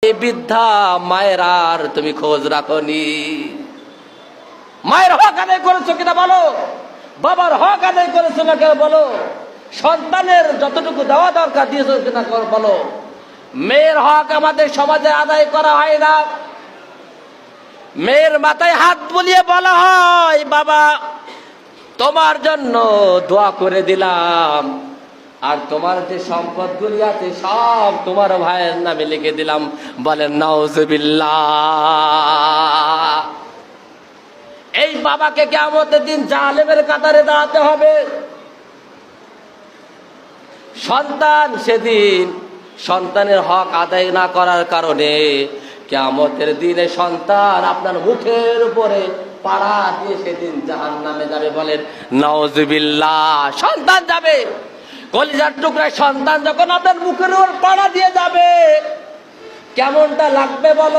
এই বৃদ্ধা মায়ের আর তুমি খোঁজ রাখনি। মায়ের হক আদায় করেছো কিনা বলো, বাবার হক আদায় করেছো না কেউ বলো, সন্তানের যতটুকু দেওয়া দরকার দিয়েছো কিনা বলো। মেয়ের হক আমাদের সমাজে আদায় করা হয় না। মেয়ের মাথায় হাত বুলিয়ে বলা হয়, বাবা তোমার জন্য দোয়া করে দিলাম, আর তোমার যে সম্পদগুলি আছে সব তোমার ভাইয়ের নামে লিখে দিলাম। বলেন নাউজুবিল্লাহ। এই বাবাকে কিয়ামতের দিন জালেমের কাতারে দাঁড়াতে হবে। সন্তান সেদিন সন্তানের হক আদায় না করার কারণে কিয়ামতের দিনে সন্তান আপনার মুখের উপরে পাড়া দিয়ে সেদিন জাহান্নামে যাবে। বলেন নাউজুবিল্লাহ। সন্তান যাবে, কলিজার টুকরায় সন্তান যখন আপনার মুখের উপর পাড়া দিয়ে যাবে, কেমনটা লাগবে বলো।